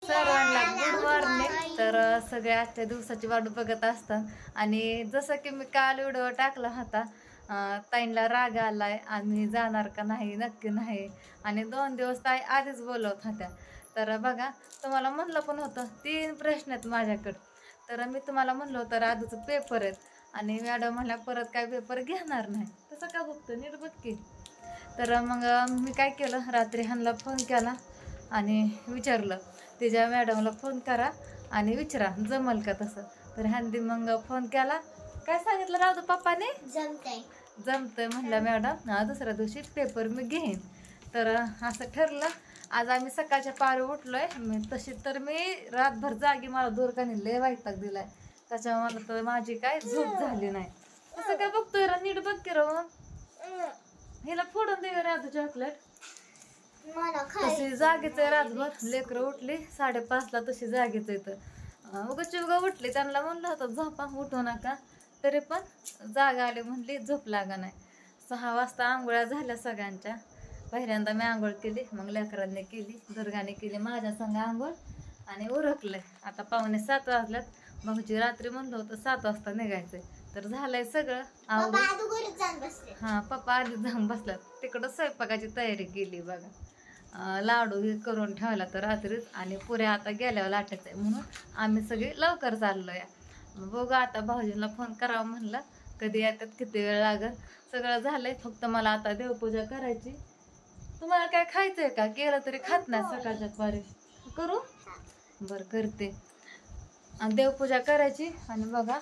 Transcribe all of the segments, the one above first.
सर्वांना good morning. तर सगळे आजच्या दिवसाची वाट बघत असतात आणि जसं की मी काल व्हिडिओ टाकला होता, ताईंला राग आलाय, आम्ही जाणार का नाही नक्की नाही, आणि 2 दिवस ताई आधीच बोलवत होत्या. तर बघा, तुम्हाला म्हणलं पण होतं 3 प्रश्न आहेत माझ्याकडे. तर मी तुम्हाला म्हणलं होतं राधूचं पेपर आहेत, आणि मॅडम म्हणल्या परत काय पेपर घेणार नाही. तसं का बघतो, नीट बघ की. तर मग मी काय केलं, रात्री ह्यांना फोन केला आणि विचारलं तिच्या मॅडमला फोन करा आणि विचारा जमल का तसं. तर ह्यांनी मग फोन केला. काय सांगितलं राधू पप्पाने? जमतंय म्हणलं मॅडम, दुसऱ्या दिवशी पेपर मी घेईन. तर असं ठरलं. आज आम्ही सकाळच्या पारी उठलोय. तशी तर मी रातभर जागी, मला दुर्गाने लय वैताग दिलाय, त्याच्यामुळे मला तर माझी काय झोप झाली नाही. तसं काय बघतोय रा, नीट बघ की राव. हिला फोडून दे राधू चॉकलेट. तशी जागीच आहे रातभर. लेकरं उठली 5:30ला, तशी जागीच आहे. तर उगाच उठली, त्यांना म्हणलं होतं झोपा, उठू नका, तरी पण जाग आली, म्हणली झोप लागा नाही. 6 वाजता आंघोळ्या झाल्या सगळ्यांच्या. पहिल्यांदा मी आंघोळ केली, मग लेकरांनी केली, दुर्गाने केली माझ्या संग आंघोळ, आणि उरकलंय. आता 6:45 वाजल्यात. भाऊजी रात्री म्हणलं होतं 7 वाजता निघायचंय, तर झालंय सगळं आवडून. हा, पप्पा आधी जाऊन बसल्यात. तिकडं स्वयंपाकाची तयारी केली बघा. लाडू हे करून ठेवला तर रात्रीच, आणि पुऱ्या आता गेल्यावर लाटायचं आहे, म्हणून आम्ही सगळे लवकर चाललोय. बघू आता, भाऊजींना फोन करावा म्हणलं, कधी येतात, किती वेळ लागल. सगळं झालंय, फक्त मला आता देवपूजा करायची. तुम्हाला काय खायचंय का? केलं तरी खात नाही सकाळच्या पारी. करू? बरं, करते. आणि देवपूजा करायची. आणि बघा,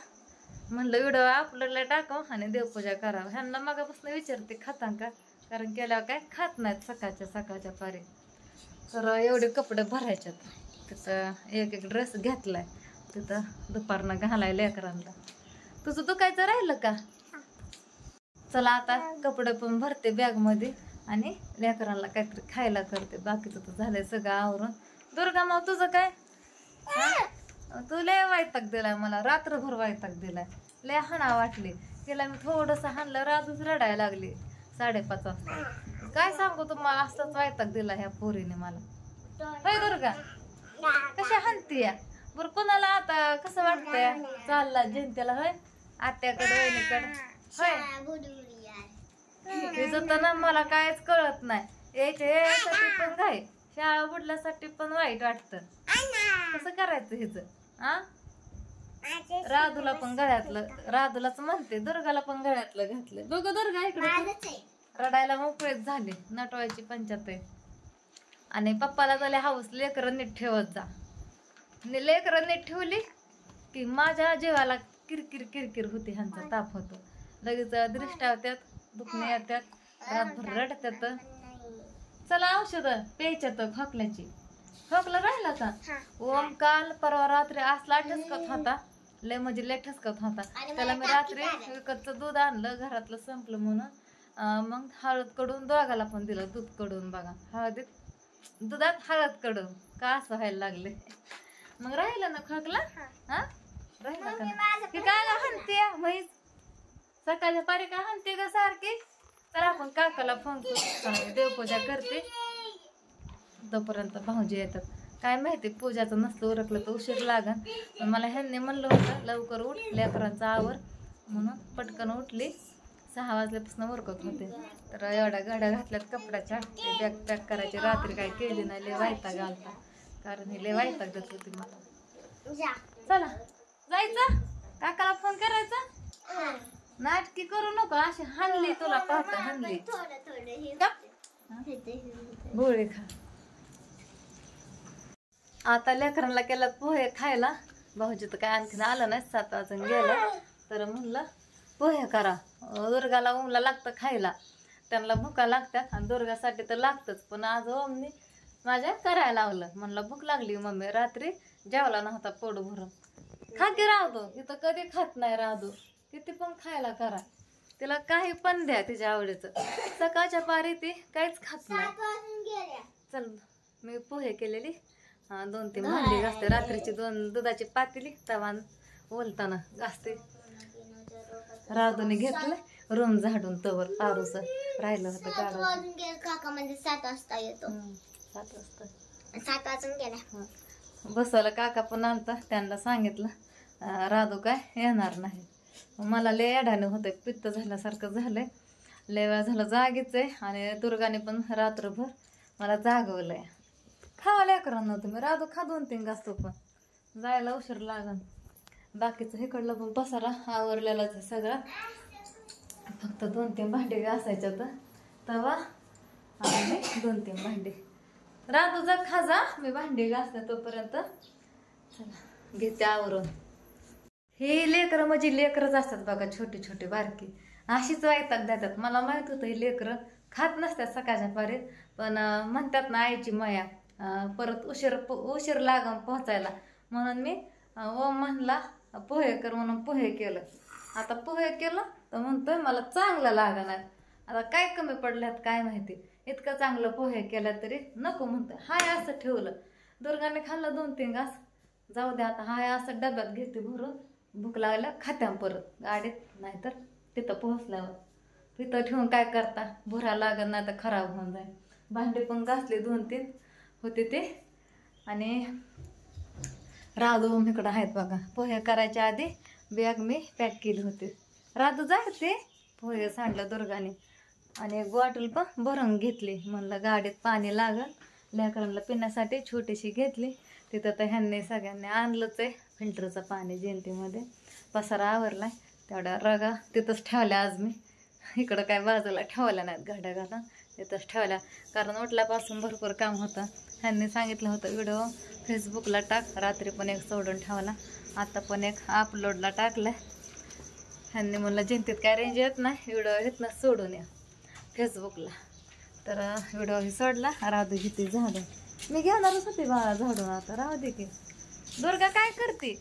म्हणलं व्हिडिओ अपलोडला टाकाव आणि देवपूजा करावं. ह्यांना मगापासून विचारते खाता का, कारण केल्यावर काय खात नाहीत सकाळच्या पारी. तर एवढे कपडे भरायच्यात. तिथं एक ड्रेस घेतलाय, तिथं दुपारनं घालायला लेकरांना. तुझं दुखायचं राहिलं का? चला आता कपडे पण भरते बॅगमध्ये आणि लेकरांना काहीतरी खायला करते. बाकीचं तर झालंय सगळं आवरून. दुर्गा माव, तुझं काय? तू लय वैताग दिलाय मला, रात्रभर वैताग दिलाय, लय हाणा वाटली. तिला मी थोडंसं हाणलं, राधूच रडायला लागली 5:30 वाजता. काय सांगू तुम्हाला, असंच वैताग दिला ह्या पोरीने मला. होय दुर्गा, कशा हाणतीय बरं? कोणाला आता कसं वाटतंय चालला जयंतीला? होय, आत्याकडे, वहिनीकडे. होय, तिचं ना मला कायच कळत नाही. यासाठी पण काय, शाळा बुडल्यासाठी पण वाईट वाटतं. कसं करायचं हिचं? राधूला पण गळ्यातलं, राधूलाच म्हणते, दुर्गाला पण गळ्यातलं घातलं. बघ दुर्गा इकडे, रडायला मोकळेच झाले. नटवायची पंचायत आहे. आणि पप्पाला झाले हाऊस, लेकरं नीट ठेवत जा. लेकरं नीट ठेवली की माझ्या जीवाला किरकिर किरकिर होते, ह्यांचा ताप होतो. लगेच दृष्टी होत्यात, दुखणे येतात, रातभर रडतात. चला औषध प्यायच्यात खोकल्याची. खोकला राहिला का? ओम काल परवा रात्री असला ठसकत होता, लय म्हणजे लय ठसकत होता. त्याला मी रात्री विकतचं दूध आणलं, घरातलं संपलं म्हणून. मग हळद कडून दोघाला पण दिलं, दूध कडून. बघा, दुधात हळद कडून का असं व्हायला लागले. मग राहिलं ना खोकला? राहिला का? काय हाणते म्हैस सकाळच्या पारी, का हाणते का सारखी? तर आपण काकाला फोन करू, देवपूजा करते. तोपर्यंत भाऊजी येतात. काय माहिती, पूजाचं नसलं उरकलं तर उशीर लागन. पण मला ह्यांनी म्हणलं होतं लवकर उठ, लेकरांचा आवर, म्हणून पटकन उठली. 6 वाजल्यापासून उरकत होते. तर एवढ्या गाड्या घातल्यात कपड्याच्या, ते बॅग पॅक करायची. रात्री काय केली नाही, लय वैताग आलता, कारण हे लय वैताग देत होती मला. चला जायचं, काकाला फोन करायचा. नाटकी करू नको, अशी हाणली तुला पाहता, हाणली. गोळी खा. आता लेकरांना केलं पोहे खायला. भाऊजी तर काय आणखीन आलं नाही, 7 वाजून गेलं. तर म्हणलं पोहे करा. दुर्गाला ओमला लागतं खायला, त्यांना भुका लागतात, आणि दुर्गासाठी तर लागतंच. पण आज ओमनी माझ्या करायला लावलं. म्हणलं भूक लागली मम्मी, रात्री जेवला नव्हता पोट भरून. खा की राधू, इथं कधी खात नाही राधू, किती पण खायला करा, तिला काही पण द्या तिच्या आवडीचं. सकाळच्या पारी ती काहीच खात नाही. चल, मी पोहे केलेली, 2-3 भांडी घासते. रात्रीची 2 दुधाची पातेली तवा ओलताना घासते. राधूने घेतलं रूम झाडून, तवर पारूस राहिलं होतं काढून. काका म्हणजे 7 वाजता येतो. 7 वाजता. 7 वाजून गेला. बसवायला काका पण आलता, त्यांना सांगितलं राधू काय येणार नाही. मला लय अडाणी होतंय, पित्त झाल्यासारखं झालंय, लय वेळा झालं जागीच आहे. आणि दुर्गाने पण रात्रभर मला जागवलंय. खावा लेकरांना तुम्ही, राधू खा 2-3 घास तू पण, जायला उशीर लागन. बाकीचं इकडलं पण पसारा आवरलेलाच आहे सगळा, फक्त 2-3 भांडे घासायच्यात तवा आणि 2-3 भांडे. राधू जा खा जा, मी भांडी घासते तोपर्यंत. चला घेते आवरून. हे लेकरं म्हणजे लेकरच असतात बघा, छोटी छोटी बारकी अशीच वैताग देतात. मला माहित होतं ही लेकरं खात नसतात सकाळच्या पारीत, पण म्हणतात ना आईची माया, परत उशीर लागन पोचायला, म्हणून मी ओम म्हणला पोहे कर म्हणून पोहे केलं. आता पोहे केलं तर म्हणतोय मला चांगलं लागणार. आता काय कमी पडल्यात काय माहिती, इतकं चांगलं पोहे केलं तरी नको म्हणतोय. हाय असं ठेवलं, दुर्गाने खाल्लं 2-3 घास, जाऊ दे आता हाय असं डब्यात घेते भरून, भूक लागल्या खात्या परत गाडीत, नाहीतर तिथं पोहोचल्यावर. तिथं ठेवून काय करता, भुरा लागत नाही तर खराब होऊन जाईल. भांडी पण घासले 2-3 होते ते. आणि राधू इकडं आहेत बघा, पोहे करायच्या आधी बॅग मी पॅक केली होती. राधू जायते पोहे सांडलं दुर्गाने, आणि एक बॉटल पण भरून घेतली. म्हणलं गाडीत पाणी लागल, लेकरांना पिण्यासाठी छोटीशी घेतली. तिथं तर ह्यांनी सगळ्यांनी आणलंच आहे फिल्टरचं पाणी जयंतीमध्ये. पसारा आवरलाय, तेवढ्या रगा तिथंच ठेवल्या आज मी. इकडं काय बाजूला ठेवल्या नाहीत घड्या घालून, तिथंच ठेवल्या, कारण उठल्यापासून भरपूर काम होतं. ह्यांनी सांगितलं होतं व्हिडिओ फेसबुकला टाक, रात्री पण एक सोडून ठेवला, आता पण एक अपलोडला टाकलाय. ह्यांनी म्हणलं जयंतीत काय रेंज येत नाही, व्हिडिओ इथनं सोडून या फेसबुकला. तर व्हिडिओ ही सोडला. राधू घेते झाडं, मी घेणारच होते बाळा झाडून, आता राहू दे की. दुर्गा काय करते,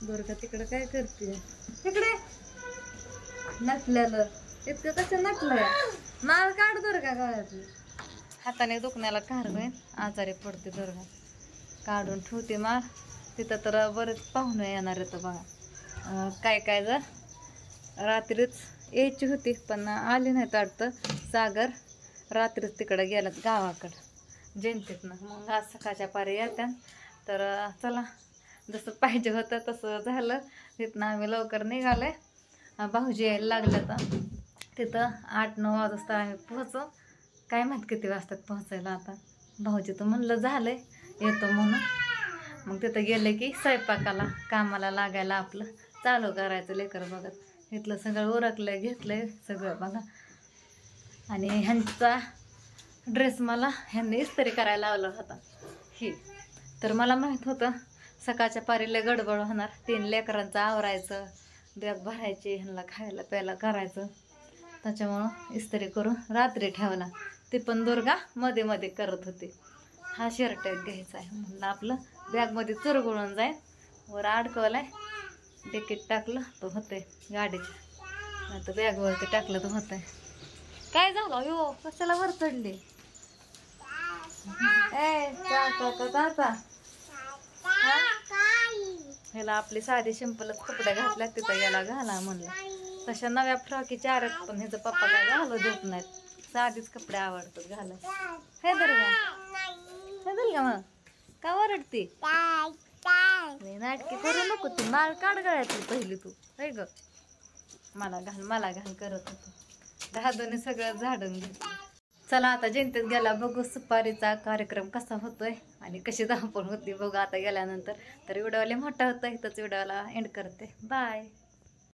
दुर्गा तिकडं काय करते, तिकडे नटलेलं इतकं कसं नटलंय, माळ काढ दुर्गा गळ्यातली. हाताने दुखण्याला कारवेन, आजारी पडते दुर्गा. काढून ठेवते माळ. तिथं तर बरेच पाहुणे येणार येतं बघा. काय काय जर रात्रीच यायची होती पण आली नाहीत वाटतं. सागर रात्रीच तिकडं गेल्यात गावाकडं जयंतीतनं, मग आज सकाळच्या पारी येत्या. तर चला, जसं पाहिजे होतं तसं झालं. तिथनं आम्ही लवकर निघाले, भाऊजी यायला लागलं तर तिथं 8-9 वाजता आम्ही पोहोचू. काय माहीत किती वाजतात पोहोचायला. आता भाऊजी तर म्हणलं झालंय येतो म्हणून. मग तिथं गेलं की स्वयंपाकाला कामाला लागायला आपलं चालू करायचं लेकर बघत. इथलं सगळं उरकलंय, घेतलंय सगळं बघा. आणि ह्यांचा ड्रेस मला ह्यांनी इस्त्री करायला लावला होता ही. तर मला माहीत होतं सकाळच्या पारीला गडबड होणार, 3 लेकरांचं आवरायचं, बॅग भरायची, ह्यांना खायला प्यायला करायचं, त्याच्यामुळं इस्त्री करून रात्री ठेवला. ते पण दुर्गा मध्ये मध्ये करत होते. हा शर्ट एक घ्यायचा आहे म्हणलं, आपलं बॅगमध्ये चुरगुळून जाईल. वर अडकवलाय, डिकीत टाकलं तर होतंय गाडीच्या, नाही तर बॅगवरती टाकलं तर होतंय. काय झालं यो, कशाला वर चढली ह्याला आपली साधी सिंपलच कपडे घातल्या, तिथं याला घाला म्हणलं. तशा नव्या फ्रॉकी 4 आहेत पण ह्याचं पप्पा काय घालू देत नाहीत, साधीच कपडे आवडतात घाला. हे दुर्गा मग का ओरडती, नाटकी करू नको, ती माळ काढ गळ्यातली पहिली तू. हे ग मला घाल करत होतो. दादूने सगळं झाडून घेतलं. चला आता जयंतीत गेला बघू सुपारीचा कार्यक्रम कसा होतोय आणि कशी धावपळ होती बघू आता गेल्यानंतर. तर व्हिडिओला मोठा होता, इथंच व्हिडिओला एंड करते. बाय.